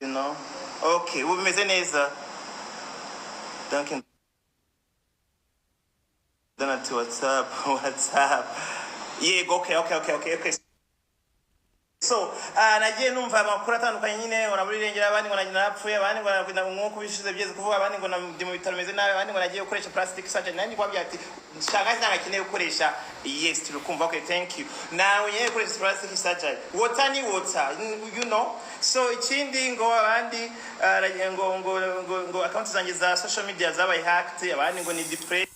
know. Okay, bumeze neza. Duncan. Then to WhatsApp. Yeah, okay. So, nagiye numva amakuru atandukanye nyine ngo naburi rengera abandi ngo napfuye abandi ngo nakwinda nkuko bishize byeze kuvuga abandi ngo ndi mu bitaro meze nabi abandi ngo nagiye gukoresha plastic surgery nandi kwabya ati nshaka cyangwa kineye gukoresha yes turukumva okay thank you now yenye gukoresha plastic surgery water you know so ikindi ngo abandi ngo account zanjye za social media zabaye hacked abandi ngo ni depression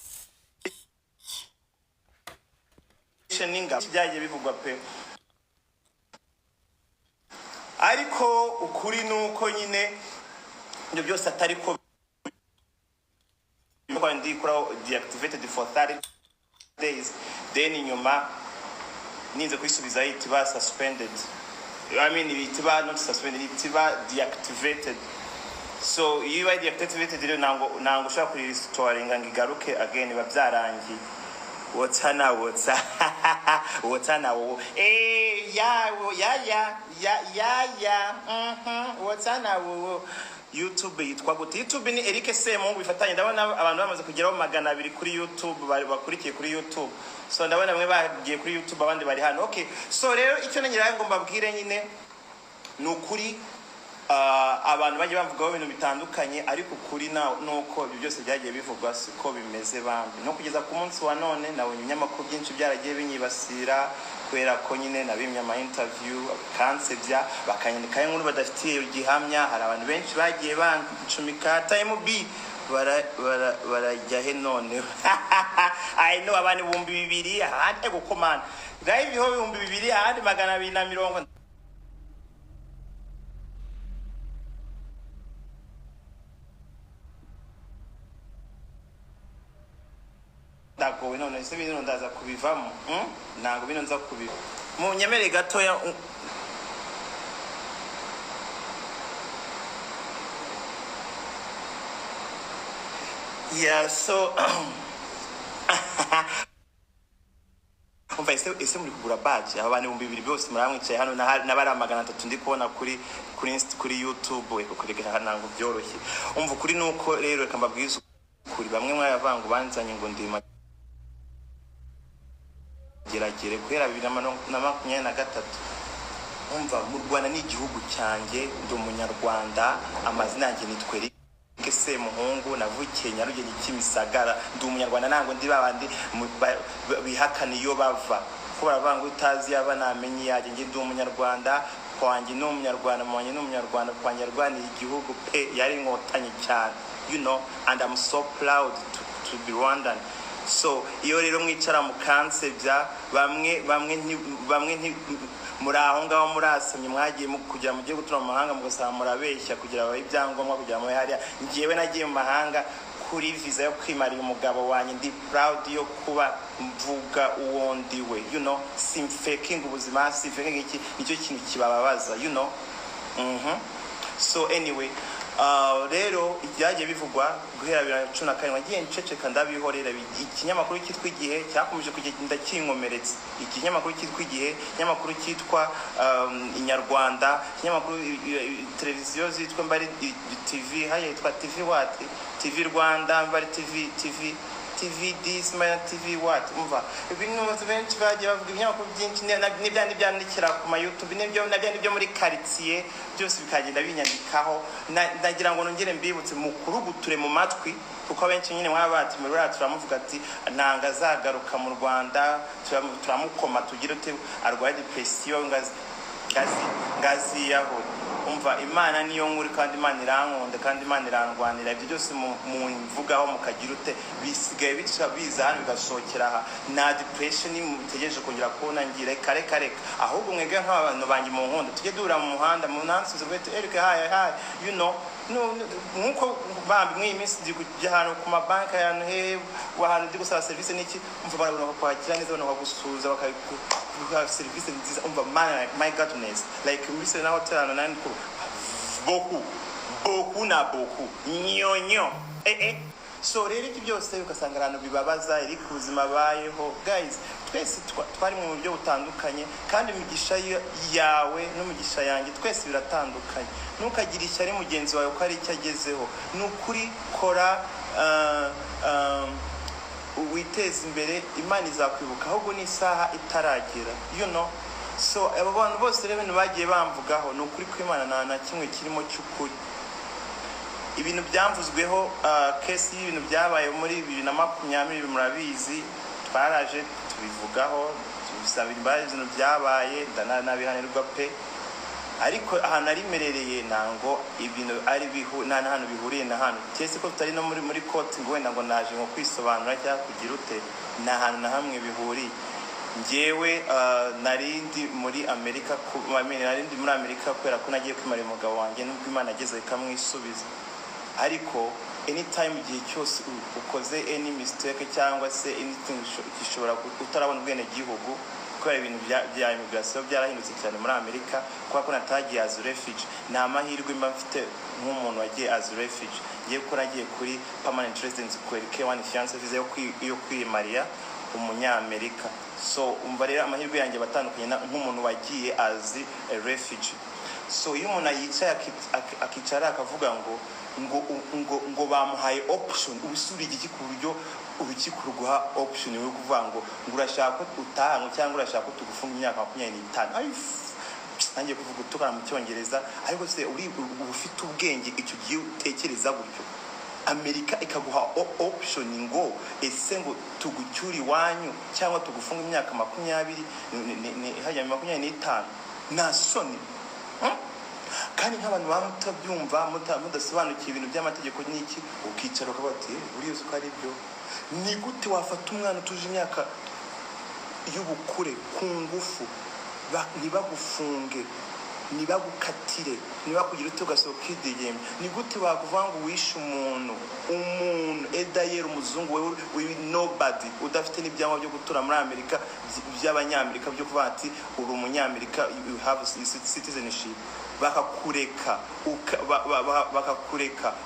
ninga byagiye bivugwa pe ariko ukuri nuko nyine ibyo byose atari ko ndi kura deactivated for 30 days then nyuma ninze kwisubiza itiba suspended I mean itiba not suspended itiba deactivated so you are deactivated rero nango ushaka kuri restoring ngigaruke again babyarangiye what's Hano what's Hano what's Hano YouTube yitwa gute YouTube ni Eric Semuhungu bifatanye ndabona abantu bamaze kugeraho 200 kuri YouTube bari bakurikiye kuri YouTube so ndabona bamwe bagiye kuri YouTube abandi bari hano okay so rero icyo nanyira ngo mbabwire nyine nukuri abantu bagiye bavugaho ibintu bitandukanye ariko kuri nuko ibyo byose byagiye bivugwa siko bimeze bambi no kugeza ku munsi wa none nabonye ibinyamakuru byinshi byaragiye binyibasira kwera ko nyine nabimye ama interview kansebya bakanyandika inkuru badafitiye gihamya hari abantu benshi bagiye bancumika time B barajya he none I know abantu 200 ahandi gukomana live ho 200 ahandi 220 dago none ese bino ndaza kubivamo ntago bino nza kubiva mu nyemere gatoya yeah so ese muri kugura badge abantu 200 byose muramwicaye hano nabari 300 ndi kubona kuri YouTube kukurega nango byoroshye umva kuri nuko rero reka mbabwiza kuri bamwe mwayavangu banzanye ngo ndima geragere kwera 2023 umva mu Rwanda ni igihugu cyanjye ndi umunyarwanda amazina yanjye nitwe Semuhungu navukiye Nyarugenge Kimisagara ndi umunyarwanda nango ndi babandi bihakana iyo bava ko baravanga utazi yaba namenye yaje ngi ndi umunyarwanda kwanjye no umunyarwanda mwanye no umunyarwanda kwanje rwanira igihugu pe yari nkotanye cyane you know and I'm so proud to be Rwandan so iyo rero mwicara mu kansebya bamwe muraho ngaho murasemye mwagiye kugira mujye gutura mu mahanga mugasaba murabeshya kugira abaye ibyangombwa kugira mu hariya ngiyewe nagiye mu mahanga kuri visa yo kwimarira umugabo wanjye ndi proud yo kuba mvuga uwo ndiwe you know sim faking ubuzima sim faking iki nicyo kintu kibababaza you know so anyway rero ibyagiye bivugwa guhera 2017 wagiye nceceka ndabihorera ikinyamakuru cyitwa Igihe cyakomeje kugenda kinkomeretse ikinyamakuru cyitwa Igihe ikinyamakuru cyitwa Inyarwanda ikinyamakuru televiziyo zitwa Mbari TV haye yitwa TV what TV Rwanda Mbari TV this my TV what umva ibintu benshi bagiye bavuga ibinyamakuru byinshi n'ibyandi byandikira ku ma YouTube nibyo muri Akatiye byose bikagenda binyandikaho ndagira ngo nongere mbibutse mukuru guture mu matwi kuko benshi nyine mwabati muri turamuvuga ati nanga zagaruka mu Rwanda turamukoma tugira ute arwaye depression ngazi yaho umva Imana niyo nkuri kandi Imana irankunda kandi Imana irangwanira ibyo byose mu mvugaho mukagira ute bisigaye biza hano bigasokera aha na depression mutegereje kongera kubona ngire kare ahubwo mwege nk'abantu bangi mu nkunda tujye dura mu muhanda mu nansi zo bete Eric hi you know no nkuko bambi mw'iminsi ndi kujya hano ku mabanka yantu he wahantu ndi gusaba service niki umva barabona ko kwakira neza no gusuza bakaguha service nziza umva man my godness like mbise na hotel hano nani ko beaucoup nyonyo So rero ibyo byose ukasanga abantu bibabaza iri ku buzima bayeho. Guys, twese twari mu buryo butandukanye kandi imigisha yawe n'umugisha yanjye twese biratandukanye. Ntukagira ishyari mugenzi wawe ko ari icyo agezeho. Nukuri kora witeze imbere, Imana izakwibuka ahubwo n'isaha itaragera, you know. So abo bantu bose rero ibintu bagiye bamvugaho nukuri ko Imana nta kimwe kirimo cy'ukuri. Ibintu byamvuzweho case y'ibintu byabaye muri 2020 murabizi, twaraje tubivugaho tubisabira imbabazi ibintu byabaye ndanabihanirwa pe. Ariko ahantu ari merereye nango ibintu ari nta hantu bihuriye na hano. Cyese ko tutari no muri court ngo wenda ngo naje ngo kwisobanura cyangwa kugira ute, nta hantu na hamwe bihuriye. Njyewe narindi muri Amerika narindi muri Amerika kubera ko nagiye kwimara umugabo wanjye nubwo Imana ageze ikamwisubiza. Ariko anytime igihe cyose ukoze any mistake cyangwa se anything gishobora utarabona ubwene gihugu, kubera ibintu bya immigration byarahindutse cyane muri Amerika, kuko natagiye as refugee. Nta mahirwe mba mfite nk'umuntu wagiye as refugee. Ngiye ko nagiye kuri permanent residence kwereke one fiance visa yo kwimariya umunyamerika. So umva rero amahirwe yanjye batandukanye nk'umuntu wagiye as a refugee. So iyo umuntu yicaye akicara akavuga ngo bamuhaye option, ubusuri igiki ku buryo urukiko ruguha option yo kuvuga ngo urashaka utaha cyangwa urashaka tugufunga imyaka 25. Nangiye kuvuga utukana mu Cyongereza, ariko se uri ufite ubwenge icyo gihe utekereza gutyo. Amerika ikaguha option ngo ese ngo tugucyuri wanyu cyangwa tugufunga imyaka 20 hajya 25. Na soni kandi nk'abantu bamutabyumva mudasobanukiye ibintu by'amategeko n'iki, ukicara ukabati uriyo uko ari byo. Ni gute wafata umwana tuje imyaka y'ubukure ku ngufu nibagufunge nibagukatire nibakugira utugasohoka idegeme? Ni gute wakuvuga ngo wishe umuntu edayero umuzungu we nobody udafite n'ibyangwa byo gutura muri Amerika by'abanyamerika byo kuvuga ati uri umunyamerika, you have citizenship, bakakureka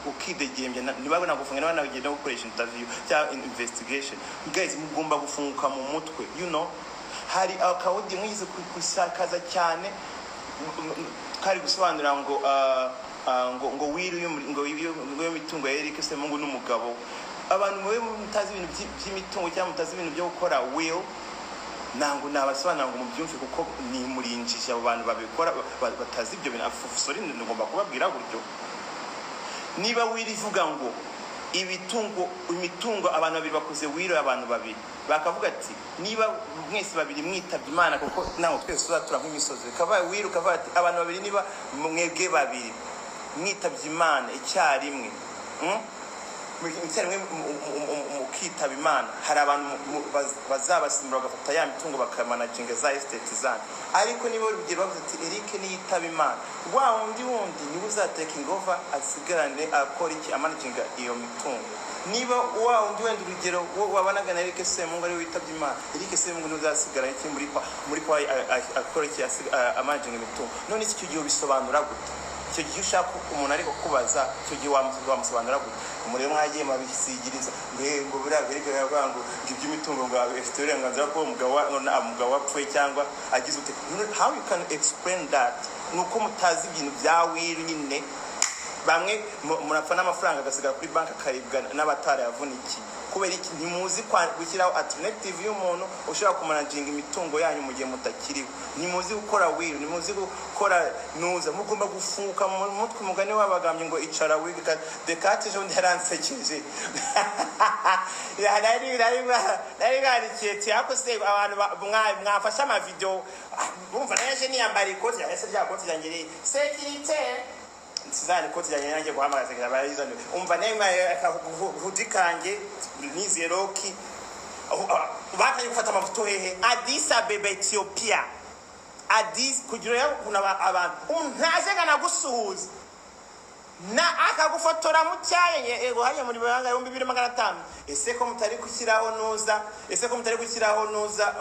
ukidegembya nibabona gufunga n'abana bagenda gukoresha interview cyangwa investigation. Guys, mugomba gufunguka mu mutwe, you know. Hari akawudi mwize kusakaza cyane kari gusobanura ngo wiru ngo mitungo ya Eric Semuhungu n'umugabo. Abantu mwe mutazi ibintu by'imitungo cyangwa mutazi ibintu byo gukora will nango nabasobanura ngo mubyumve kuko ni murinjije abo bantu babikora batazi ibyo bintu. Sorry, ngomba kubabwira gutyo. Niba wirivuga ngo imitungo abantu babiri bakoze wiro abantu babiri bakavuga ati niba mwese babiri mwitabye Imana kuko naho twese tuzatura nk'imisozi kabaye wiro kavuga ati abantu babiri niba mwebwe babiri mwitabye Imana icyarimwe mukitaba Imana, hari abantu bazabasimbura bagafata ya mitungo bakamanaginga za estate zanyu. Ariko niba urugero bavuze ati Eric niyitaba Imana, wa wundi niwe uzataking over asigarane akora iki amanaginga iyo mitungo. Niba wa wundi wenda urugero wabanaga na Eric Semuhungu ari witabye Imana, Eric Semuhungu nuzasigara iki muri kwa akora iki amanaginga imitungo. None iki gihe bisobanura gute? Icyo gihe ushaka umuntu ariko kubaza icyo gihe wamusobanura gute? Umurimo mwagiye mabisigiriza ngo biragaragara yabango iby'imitungo ngo afite uburenganzira ko umugabo wapfuye cyangwa agize ute. How you can explain that? Nuko mutazi ibintu bya wiri nyine. Bamwe murapfa n'amafaranga agasigara kuri bank akaribwa n'abatara yavuniki. Kubera iki ntimuzi gushyiraho alternative y'umuntu ushaka kumanaginga imitungo yanyu mu gihe mutakiriho? Ntimuzi gukora will, ntimuzi gukora nuza. Mugomba gufunguka mu mutwe. Umugani wabagambye ngo icara wiga Descartes ejo ndaransekeje. Nari garikiye ako se abantu mwafasha ama video bumva naje niyambara ikoti yase rya koti yanjye sekirite sizani koti yanjye guhamagaza kugira abayizane umva nemwe hudikanje nizi roki bakanye gufata amafoto hehe Addis Ababa Ethiopia Addis kugira kuna abantu ntaje gana gusuhuza na akagufotora mu cyaye ego hanye muri banga 2500. Ese ko mutari gushyiraho nuza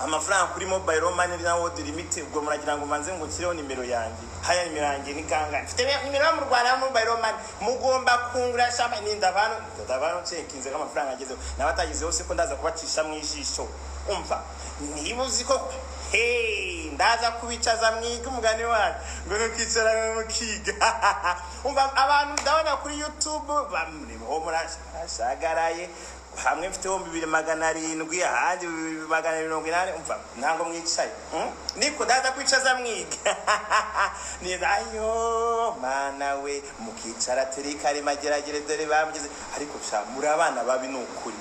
amafaranga kuri mobile money na world limit ubwo muragira ngo manze ngo nshyireho nimero yanjye haya nimero yanjye ni kangana mfite nimero yo mu Rwanda mobile money mugomba kungura shama ni ndavano cekinze amafaranga agezeho nabatagizeho se ko ndaza kubacisha mu ijisho umva niba uzi ko ndaza kubicaza mwiga umugani wacu ngo no kwicara mu kiga umva abantu ndabona kuri YouTube bamurimo murashagaraye hamwe mfite 2700 ahandi 280 umva ntango mwicaye niko ndaza kwicaza mwiga ni ayo mana we mukicara terikari mageragere dore bamgize ariko sha muri abana babi nukuri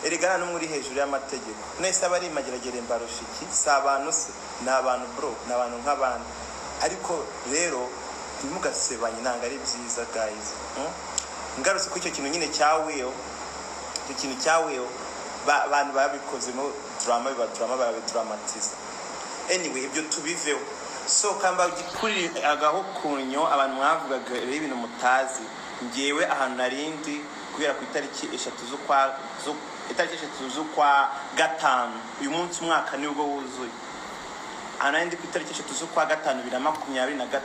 erigana no muri hejuru y'amategeko nese abari mageragere mbarushiki sabantu se nabantu bro nabantu nk'abandi ariko rero ntimugasebanye nanga ari byiza guys ngarutse ku icyo kintu nyine cyaweyo ikintu cyaweyo abantu babikozemo drama babidramatiza anyway ibyo tubiveho so kamba gikuri agaho kunyo abantu mwavugaga ibintu mutazi ngewe ahantu narindi kubera ku itariki 3 z'ukwa gatanu uyu munsi umwaka nibwo wuzuye anandi ku itariki 3 z'ukwa gatanu 2023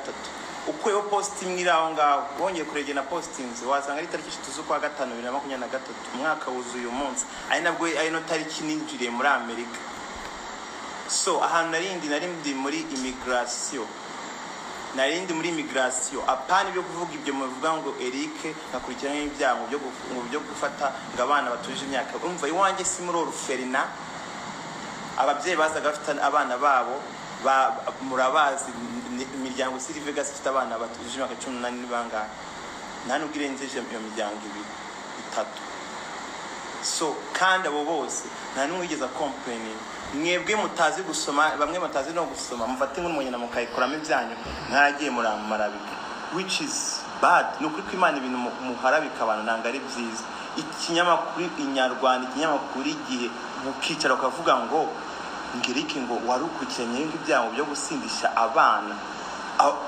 uko yo posting iraho ngaho wongeye kuregena postings wasanga ari itariki 3 z'ukwa gatanu 2023 umwaka wuzuye uyu munsi ari nabwo ari no tariki ninjiriye muri Amerika so ahantu narindi muri immigration apani byo kuvuga ibyo muvuga ngo Eric nakurikirana ibyango byo gufata ngabana batuje imyaka umva iwanjye si muri oruferina ababyeyi bazaga bafite abana babo murabazi imiryango siri Vegas ifite abana batuje imyaka 18 banga nta nugirenzeje iyo miryango itatu so kandi abo bose nta numwigeza complaining mwebwe mutazi gusoma bamwe mutazi no gusoma mufate nk'umunyana mukayikoramo ibyanyu mwaragiye muramarabika which is bad nukuri ko Imana ibintu muharabika abantu nanga ari byiza ikinyamakuru inyarwanda ikinyamakuru igihe mukicara ukavuga ngo ngiriki ngo warukurikiranye ibyango byo gusindisha abana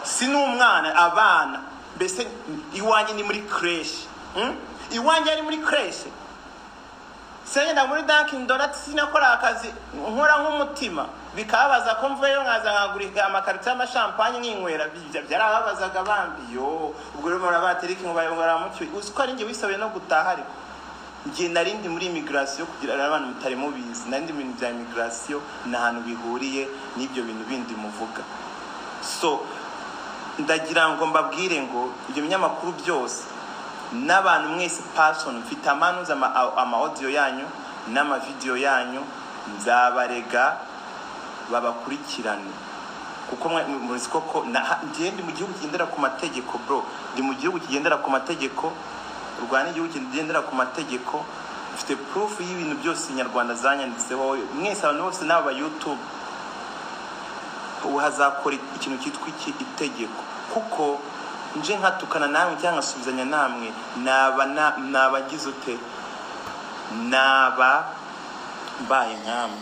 si n'umwana abana mbese iwanjye ni muri creche iwanjye ari muri creche Senya muri Dunkin Donuts sinakora akazi nkora nk'umutima bikababaza ko mvuyeyo nkaza nkagurika amakarita y'amashampanye n'inkwera byarababazaga bambi yo ubwo rero murabateriki ngo bayongora mucyo uziko ari nge wisabe no gutaha ariko ngiye narindi muri immigration kugira abantu mutari mubizi narindi ibintu bya immigration n'ahantu bihuriye n'ibyo bintu bindi muvuga so ndagira ngo mbabwire ngo ibyo binyamakuru byose n'abantu mwese person mfite amanuza ama audio yanyu n'ama video yanyu nzabarega babakurikirane kuko muri koko ndi mu gihugu kigendera ku mategeko bro ndi mu gihugu kigendera ku mategeko Rwanda igihugu kigendera ku mategeko mfite proof y'ibintu byose Nyarwanda zanyanditseho mwese abantu bose n'aba YouTube uhazakora ikintu cyitwa itegeko kuko nje nkatukana namwe cyangwa asubizanya namwe nabagize ute naba mbaye nkamwe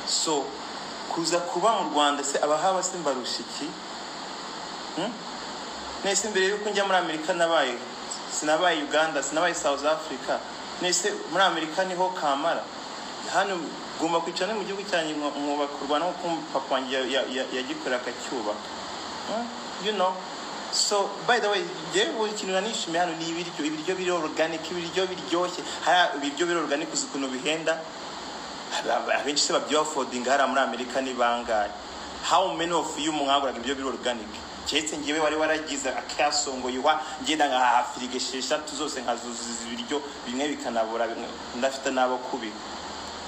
so kuza kuba mu Rwanda se abahaba simbarushiki nese mbere yuko njya muri Amerika nabaye sinabaye Uganda sinabaye South Africa nese muri Amerika niho kamara hano gomba kwicana mu gihugu cyanyu mwubakurwa no papa wanjye yagikora akacyuba you know. So by the way, buri kintu nanishimiye hano ni ibiryo biri organic ibiryo biryoshye hari ibiryo biri organic uzukuno bihenda abenshi se babyo affording hari muri Amerika ni bangaye how many of you mwaguraga ibiryo biri organic cyetse ngiwe wari waragize akasongo yiwa ngenda nka afirigeshesha tuzose nkazuzuza ibiryo bimwe bikanabura ndafite nabo kubi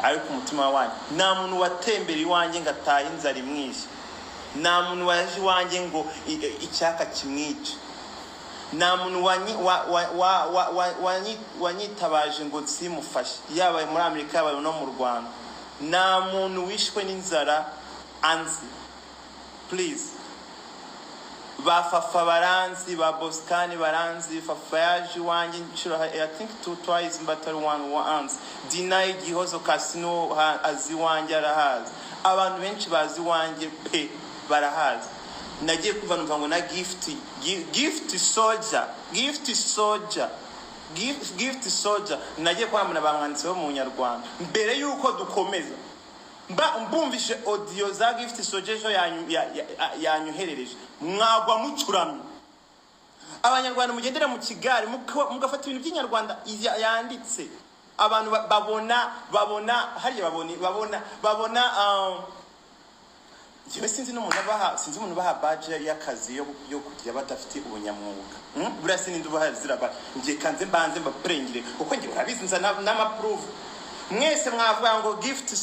ariko umutima wanjye nta muntu watembera iwanjye ngataha inzara imwishi nta muntu waje iwanjye ngo icyaka kimwice nta muntu wanyitabaje ngo nsimufashe yaba muri Amerika yaba no mu Rwanda nta muntu wishwe n'inzara anzi please bafafa baranzi ba Boskani baranzi fafa yaje iwanjye inshuro I think twice but once deny gihozo casino aziwanjye arahazi abantu benshi bazi iwanjye pe barahazi nagiye kuva numva ngo na gift soldier nagiye kwamana bamwanditse bo mu Nyarwanda mbere yuko dukomeza mbumvishe audio za gift sojejo yanyoherereje mwagwa mucuramye abanyarwanda mugendera mu Kigali mugafata ibintu by'inyarwanda yanditse abantu babona hari babona Jewe sinzi umuntu baha badge y'akazi yo kugira badafite ubunyamwuga burasi nindi ubaha ziraba ngiye kanze mbanze mbaprengire uko ngiye urabizi nza n'ama proof mwese mwavuga ngo gift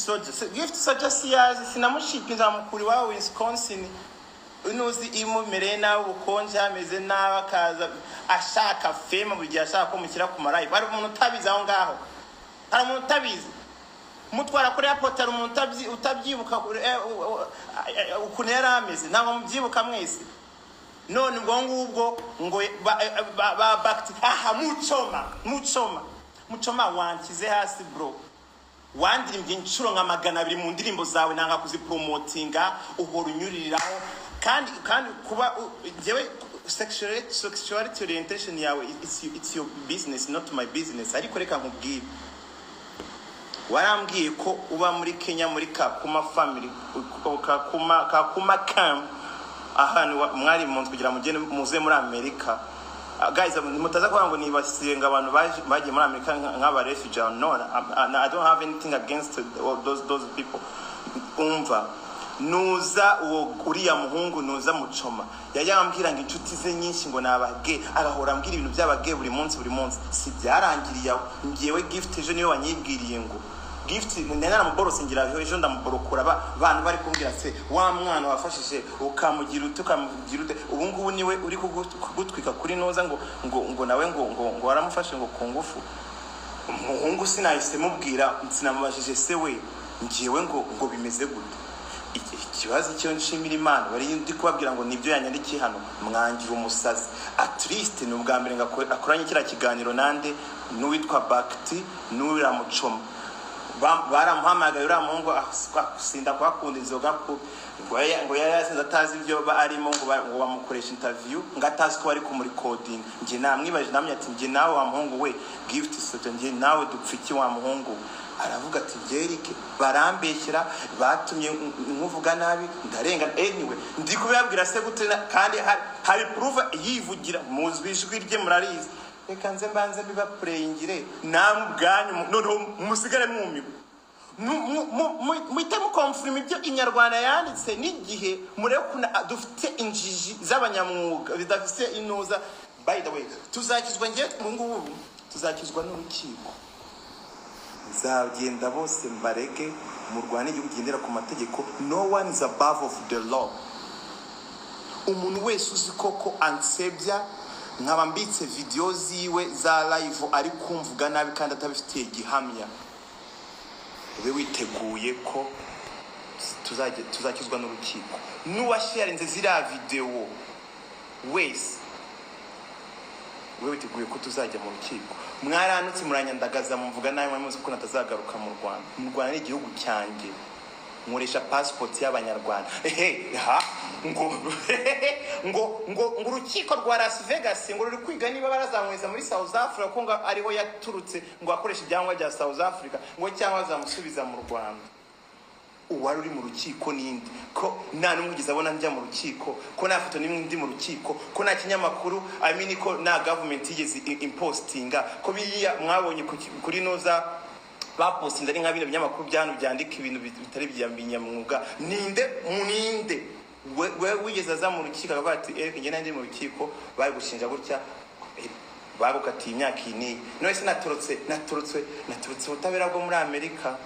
soja siyazi sinamushipinza mukuri wa Wisconsin unuzi imumereye nawe ubukonje ameze n'abakaza ashaka fema buri gihe ashaka ko mukira ku marayi bari umuntu utabizi aho ngaho hari umuntu utabizi mutwara kuri airport ari umuntu utabyibuka ukuntu yarameze ntabwo mubyibuka mwese none ngubwo ngo bakti aha mucoma wankize hasi bro wandirimbye inshuro nka 200 mu ndirimbo zawe nanga kuzipromotinga uhora unyuriraho kandi kuba jewe sexuality orientation yawe it's your business not my business ariko reka nkubwire warambwiye ko uba muri Kenya muri Kakuma family Kakuma camp ahantu mwari mu kugira mugene muze muri America guys mutaza kuvuga ngo nibasiyenga abantu bagiye muri America nk'aba refugee no I don't have anything against those people umva nuza uwo uriya muhungu nuza mucoma yayambwira ngo inshuti ze nyinshi ngo nabage agahora ambwira ibintu by'abage buri munsi si byarangiriye ngiyewe gift ejo niyo wanyibwiriye ngo gift nena muborose ngira ejo ndamuborokura abantu bari kumbwira se wa mwana wafashije ukamugira ubu ngubu niwe uri kugutwika kuri noza ngo nawe ngo waramufashe ngo kungufu umuhungu sinahise mubwira sinamubajije se we ngiyewe ngo bimeze gute ikibazo cyo nshimira Imana bari ndi kubabwira ngo nibyo yanyandikiye hano mwangira umusazi at least ni ubwa mbere akoranye kira kiganiro nande n'uwitwa Bakti n'ura mucoma baramuhamagaye ura muhungu asinda kwakunda inzoga ngo yarasinze atazi ibyo arimo ngo bamukoresha interview ngatazi ko bari ku muri coding nje namwibaje namye ati nje nawe wa muhungu we gift soja nje nawe dupfiki wa muhungu aravuga ati Jerike barambeshyira batumye nkuvuga nabi ndarenga anyway ndi kubabwira se gutena kandi hari proof yivugira muzwijwi rye murarize reka nze mbanze biba prayingire namubwanyu no musigare mwumye muite mukonfirm ibyo inyarwanda yanditse n'igihe murekuna dufite injiji z'abanyamwuga bidafise inuza by the way tuzakizwa ngiye ngubu tuzakizwa n'urukiko zagenda bose mbareke mu Rwanda igihugu gendera ku mategeko no one is above of the law umuntu wese uzi koko ansebya nkaba mbitse video ziwe za live ari kumvuga nabi kandi atabifitiye gihamya ube witeguye ko tuzakizwa n'urukiko n'uwasharinze zira video wese ube witeguye ko tuzajya mu rukiko mwaranutse muranyandagaza mvuga nawe muzi ko natazagaruka mu Rwanda ni igihugu cyanjye nkoresha passport y'abanyarwanda ngo urukiko rwa Las Vegas ngo ruri kwiga niba barazamweza muri South Africa ko ngo ariho yaturutse ngo akoresha ibyangwa bya South Africa ngo cyangwa zamusubiza mu Rwanda uwari uri mu rukiko nindi ko nta numugeze abona njya mu rukiko ko nta foto nimwe ndi mu rukiko ko nta kinyamakuru ko na government yigeze impostinga ko biya mwabonye kuri noza bapostinga ari nka bino binyamakuru byano byandika ibintu bitari byambinyamwuga ninde we wigeze aza mu rukiko bati Eric nge nandi mu rukiko bari gushinja gutya bagukatiye imyaka ini none se naturutse ubutabera bwo muri Amerika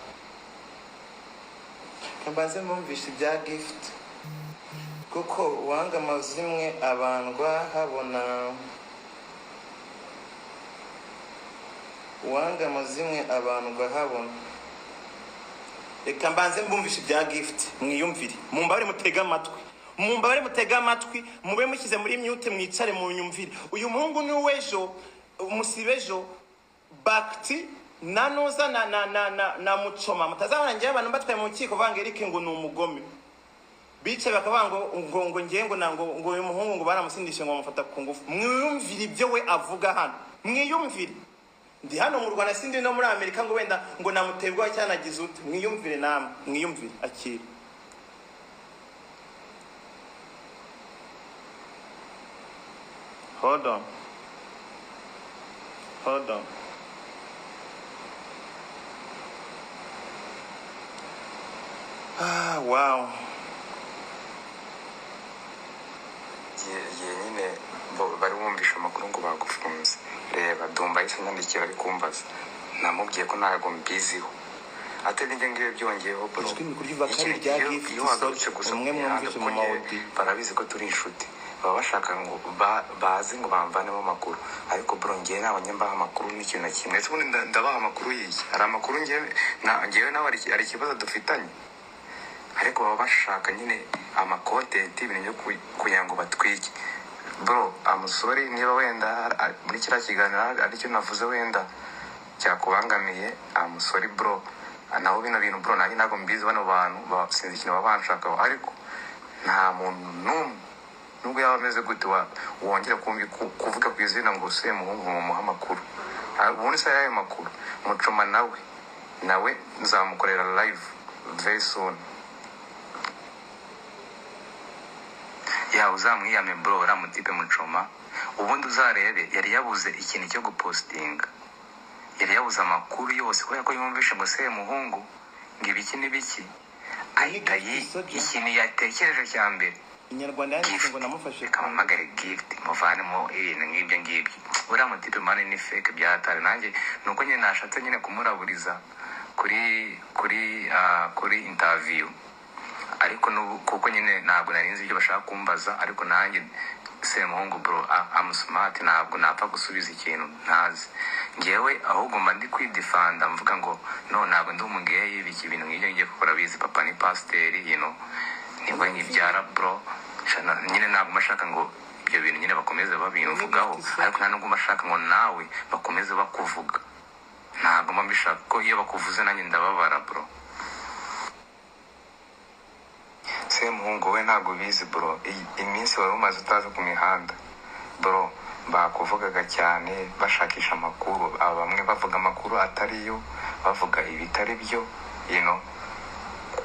kambaze mumvisha bya gift kuko wanga mazimwe abandwa habona wanga mazimwe abandwa habona reka mbanze mbumvisha bya gift mwiyumvire mumbare mutega amatwi mube mukize muri mute mwicare mu nyumvire uyu muhungu ni wejo umusibejo Bakti nanoza na mucoma mutazabana ngiye abantu batwaye mu kiko banga Eric ngo ni umugome bice bakabanga ngo ngiye ngo uyu muhungu ngo baramusindishe ngo bamufata ku ngufu mwiyumvire ibyo we avuga hano mwiyumvire ndi hano mu Rwanda sindi no muri Amerika ngo wenda ngo namuterwa cyanagize uti mwiyumvire namwe mwiyumvire akira hold on wow nyine bari bumvisha amakuru ngo bagufunze reba Dumba yise nyandikira ari kumbaza namubwiye ko ntago mbiziho atari njye ngiye byongeyeho bro iyo wagarutse gusa umwe mwumvishe mu mawodi barabizi ko turi inshuti baba bashaka ngo bazi ngo bamvanemo amakuru ariko bro ngiye nabonye mbaha amakuru n'ikintu na kimwe ese ubundi ndabaha amakuru y'iki hari amakuru ngewe nawe ari ikibazo dufitanye ariko baba bashaka nyine amakontenti ibintu byo kugira ngo batwike bro amusore niba wenda muri kiriya kiganiro aricyo navuze wenda cyakubangamiye amusore bro naho bino bintu bro nanjye ntabwo mbizi bano bantu sinzi ikintu baba banshakaho ariko nta muntu n'umwe nubwo yaba ameze gute wongera kuvuga ku izina ngo Semuhungu mumuha amakuru ubundi se yayo makuru Mucoma nawe nzamukorera live very soon ya uzamwiyame bro uramutipe Mucoma ubundi uzarebe yari yabuze ikintu cyo gupostinga yari yabuze amakuru yose kubera ko yumvishe ngo Semuhungu ngo ibiki n'ibiki ahita ikintu yatekereje cya mbere Inyarwanda yanditse ngo namufashe kamamagare gift muvanemo ibintu nk'ibyo ngibyo uramutipe mane ni fake byatare nanjye nuko nyine nashatse nyine kumuraburiza kuri interview ariko kuko nyine ntabwo narinzi ibyo bashaka kumbaza ariko nanjye Semuhungu bro I'm smart ntabwo napfa gusubiza ikintu ntazi ngewe ahubwo mba ndi kwidefanda mvuga ngo no ntabwo ndi umugeye ibiki ibintu nk'ibyo ngiye gukora bizi papa ni pasiteri nibwo nkibyara bro nyine ntabwo mashaka ngo ibyo bintu nyine bakomeze babivugaho ariko nta nubwo mashaka ngo nawe bakomeze bakuvuga ntabwo mba mbishaka ko iyo bakuvuze nanjye ndababara bro Semuhungu we ntabwo bizi bro iminsi wari umaze utaza ku mihanda bro bakuvugaga cyane bashakisha amakuru bamwe bavuga amakuru atariyo bavuga ibitari byo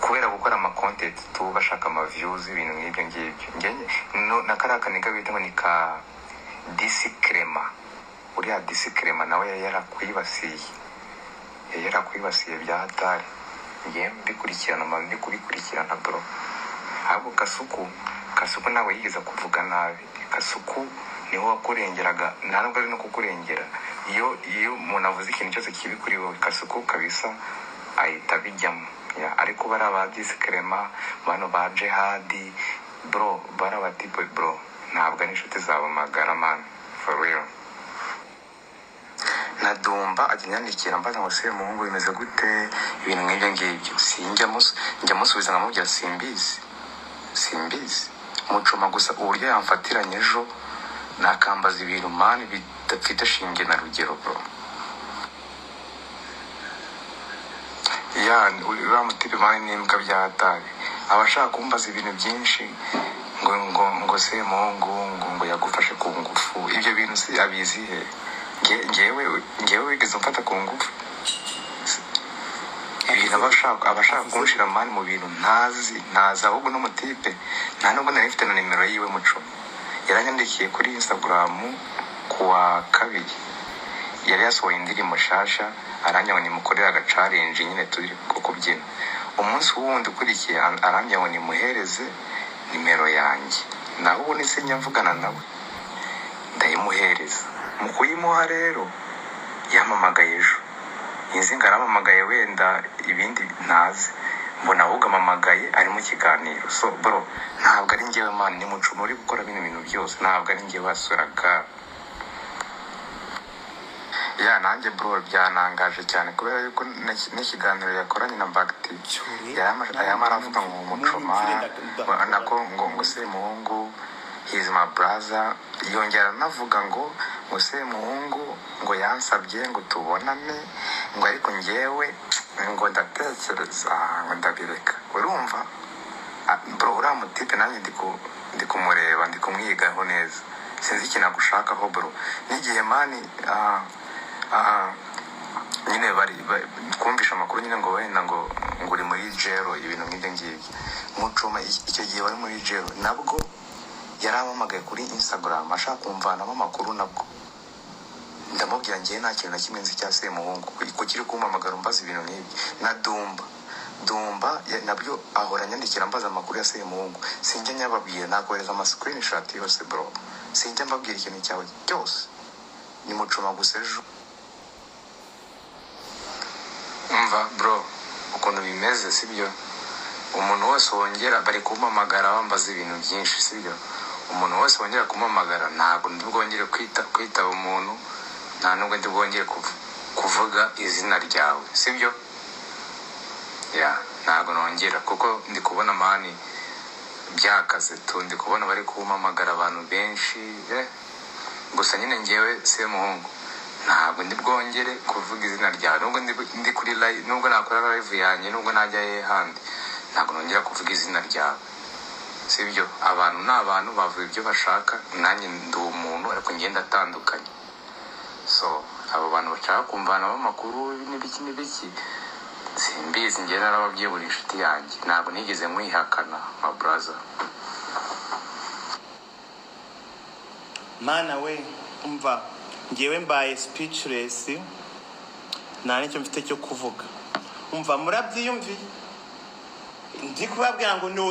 kubera gukora amakontent bashaka amaviews ibintu nk'ibyo ngibyo na karaka niga bita ngo ni ka disclaimer uriya disclaimer nawe yarakwibasiye bya hatari ngiye mbikurikirana bro ahubwo Kasuku nawe yigeze kuvuga nabi Kasuku niho wakurengeraga ntabwo ari no kukurengera iyo umuntu avuze ikintu cyose kibi kuri wowe Kasuku kabisa ahita bijyamo ariko baraba disclaimer bano ba jihadi bro barabatipe bro ntabwo ari inshuti zabo magara man for real na Dumba aginyandikira mbaza ngo Semuhungu bimeze gute ibintu nk'ibyo ngibyo njya musubiza nkamubwira simbizi Mucoma gusa uburyo yamfatiranye ejo nakambaza ibintu mani bidafite shinge na rugero bro uramutipe mani n'imbwa byatari abashaka kumbaza ibintu byinshi ngo Semuhungu ngo yagufashe ku ngufu ibyo bintu si abizi he ngewe wigeze mfata ku ngufu ibintu abashaka kunshira mani mu bintu ntazi ahubwo n'umutipe nta nubwo nari mfite na nimero yiwe Mucoma yaranyandikiye kuri Instagram kuwa kabiri yari yasohoye indirimbo shasha arambya ngo nimukorera agacarenje nyine turi kubyina umunsi wundi ukurikiye arambya ngo nimuhereze nimero yanjye naho ubu nise nyamvugana nawe ndayimuhereza mu kuyimuha rero yamamagaye ejo inzinga aramamagaye wenda ibindi ntazi mbona ahubwo amamagaye ari mu kiganiro so bro ntabwo ari njyewe man ni Mucoma uri gukora bintu byose ntabwo ari njyewe wasuraga nanjye bro byanangaje cyane kubera yuko n'ikiganiro yakoranye na Bakti yamara avuga ngo Mucoma nako ngo Semuhungu he's my brother yongera navuga ngo Semuhungu ngo yansabye ngo tubonane ngo ariko njyewe ngo ndatekereza ngo ndabireka urumva bro uramutipe nanjye ndi kumureba ndi kumwigaho neza sinzi ikintu agushakaho bro n'igihe mani nyine bari twumvisha amakuru nyine ngo wenda ngo uri muri jero ibintu nk'ibyo ngibyo. Mucoma icyo gihe wari muri jero nabwo yaramamagaye kuri Instagram ashaka kumvanamo amakuru nabwo. Ndamubwira ngiye nta kintu na kimwe nzi cya Semuhungu ko kiri kumpamagara mbaza ibintu nk'ibi. Na Dumba nabyo ahora nyandikira mbaza amakuru ya Semuhungu. Sinjya nyababwira nakohereza ama screenshot yose bro. Sinjya mbabwira ikintu cyawe cyose. Ni Mucoma gusa ejo. Umva bro ukuntu bimeze sibyo. Umuntu wese wongera bari kumpamagara bambaza ibintu byinshi sibyo. Umuntu wese wongera kumpamagara ntabwo ndibwongere kwita umuntu, nta nubwo ndibwongere kuvuga izina ryawe sibyo. Ntabwo nongera kuko ndi kubona mani byakaze tu, ndi kubona bari kumpamagara abantu benshi gusa nyine ngewe Semuhungu ntabwo ndibwongere kuvuga izina ryawe, nubwo ndi kuri live, nubwo nakora live yanjye, nubwo najya handi, ntabwo nongera kuvuga izina ryawe sibyo. Abantu n'abantu bavuga ibyo bashaka, nanjye ndi umuntu ariko ngenda atandukanye. So abo bantu bashaka kumvanamo amakuru n'ibiki simbizi, njye narababwiye buri inshuti yanjye, ntabwo nigeze mwihakana my brother. Mana we umva ngewe mbaye speechless, nta nicyo mfite cyo kuvuga. Umva murabyiyumvi ndi kubabwira ngo no